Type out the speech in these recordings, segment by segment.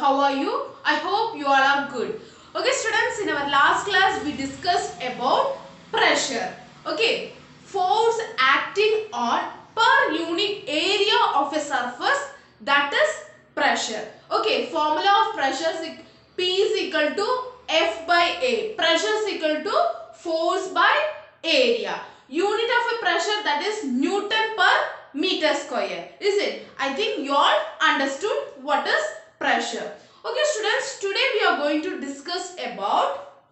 how are you? I hope you all are good. Okay students, in our last class we discussed about pressure. Okay, force acting on per unit area of a surface, that is pressure. Okay, formula of pressure is P is equal to F by A. Pressure is equal to force by area. Unit of a pressure, that is Newton per meter square. Is it? I think you all understood what is pressure. Okay students, today we are going to discuss about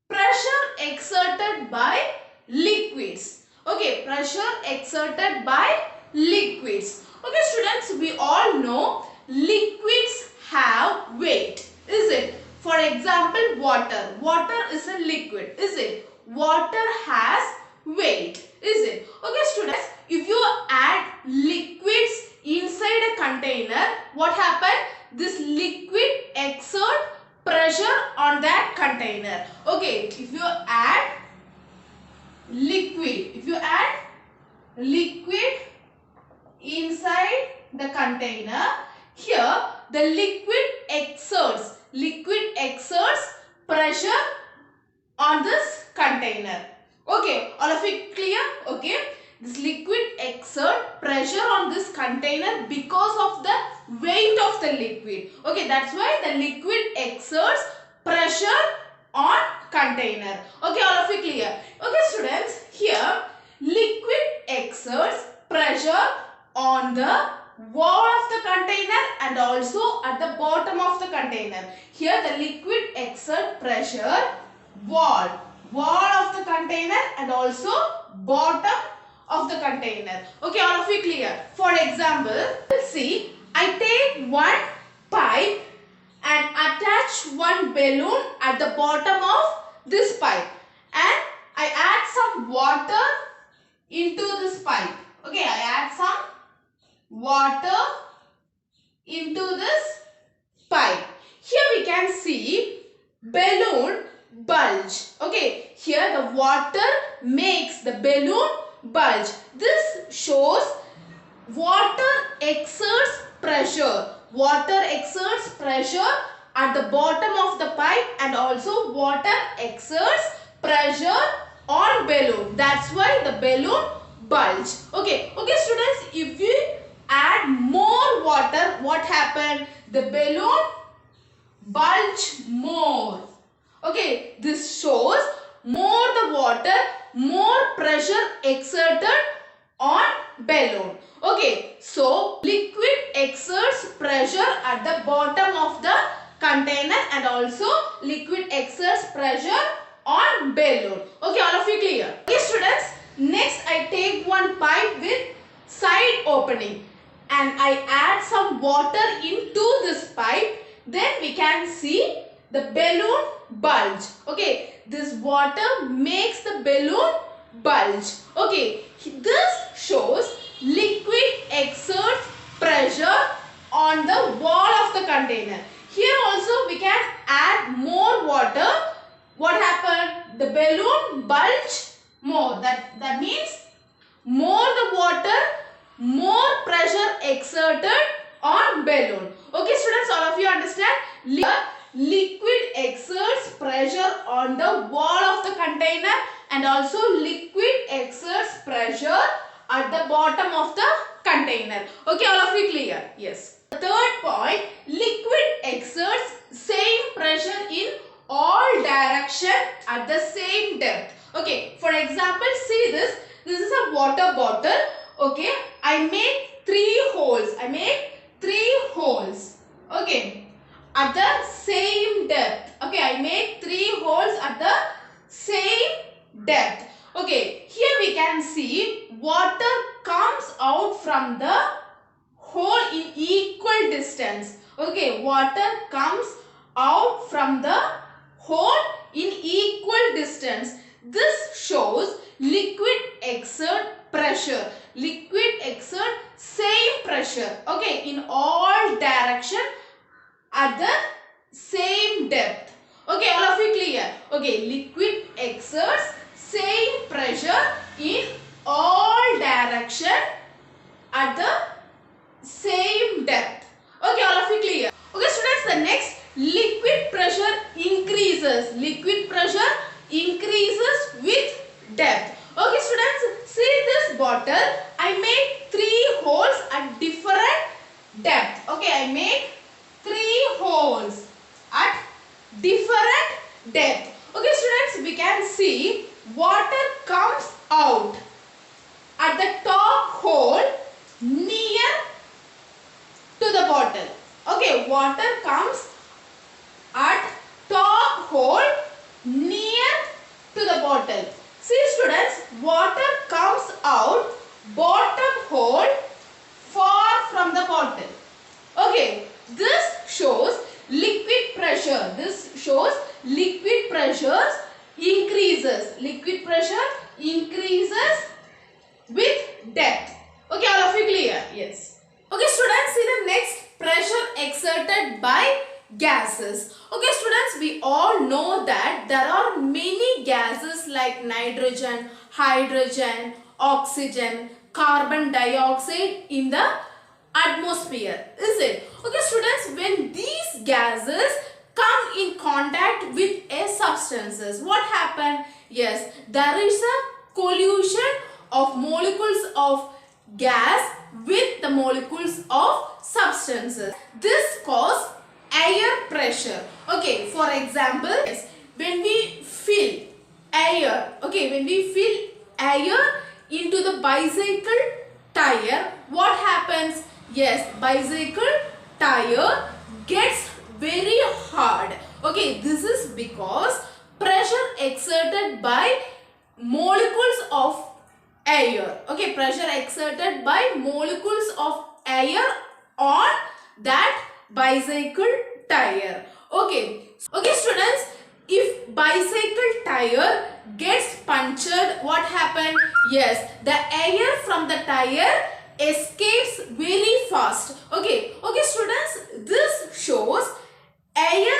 pressure exerted by liquids. Okay, pressure exerted by liquids. Okay students, we all know liquids have weight. Is it? For example, water. Water is a liquid. Is it? Water has weight. Is it? Okay students, if you add liquids inside a container, what happens? This liquid exert pressure on that container. Okay, if you add liquid inside the container, here the liquid exerts pressure on this container. Okay, all of it clear? Okay, this liquid exert pressure on this container because of the weight of the liquid. Okay, that's why the liquid exerts pressure on container. Okay, all of it clear? Okay students, here liquid exerts pressure on the wall of the container and also at the bottom of the container. Here the liquid exert pressure wall of the container and also bottom of the container. Okay, all of you clear? For example, see, I take one pipe and attach one balloon at the bottom of this pipe and I add some water into this pipe. Okay, I add some water into this pipe. Here we can see balloon bulge. Okay, here the water makes the balloon bulge. This shows water exerts pressure. Water exerts pressure at the bottom of the pipe and also water exerts pressure on balloon. That's why the balloon bulge. Okay, students, if we add more water, what happened? The balloon bulge more. Okay, this shows more the water, more pressure exerted on balloon. Okay, so liquid exerts pressure at the bottom of the container and also liquid exerts pressure on balloon. Okay, all of you clear? Okay students, next I take one pipe with side opening and I add some water into this pipe. Then we can see the balloon bulge. Okay, this water makes the balloon bulge. Okay, this shows liquid exerts pressure on the wall of the container. Here also we can add more water. What happened? The balloon bulge more. That means more the water, more pressure exerted on balloon. Okay students, all of you understand? Liquid exerts pressure on the wall of the container and also liquid exerts pressure at the bottom of the container. Okay, all of you clear? Yes. The third point, liquid exerts same pressure in all direction at the same depth. Okay, for example, see this. This is a water bottle. Okay, I make three holes. Okay, at the same depth. Okay, I make three holes at the same depth. Okay, here we can see water comes out from the hole in equal distance. Okay, water comes out from the hole in equal distance. This shows liquid exert pressure. Liquid exert same pressure. Okay, in all direction at the same depth. Okay, all of you clear? Okay, liquid exerts same pressure in all direction at the same depth. Okay, all of you clear? Okay students, the increases. Liquid pressure increases with depth. Okay students, see this bottle. I made 3 holes at different depth. Okay, I made 3 holes at different depth. Okay students, we can see water comes out at the top hole near to the bottle. Okay, water comes at top hole near to the bottle. See students, water comes out bottom hole far from the bottle. Okay, this shows liquid pressure. This shows liquid pressure increases. Liquid pressure increases with depth. Okay, all of you clear? Yes. Okay students, see the next, pressure exerted by gases. Okay students, we all know that there are many gases like nitrogen, hydrogen, oxygen, carbon dioxide in the atmosphere, is it? Okay students, when these gases come in contact with a substances, what happen? Yes, there is a collision of molecules of gas with the molecules of substances. This causes air pressure. Okay, for example, yes, when we fill air, okay, when we fill air into the bicycle tire, what happens? Yes, bicycle tire gets very hard. Okay, this is because pressure exerted by molecules of air. Okay, pressure exerted by molecules of air on that bicycle tire. Okay, okay students, if bicycle tire gets punctured, what happen? Yes, the air from the tire escapes very fast. Okay, okay students, this shows air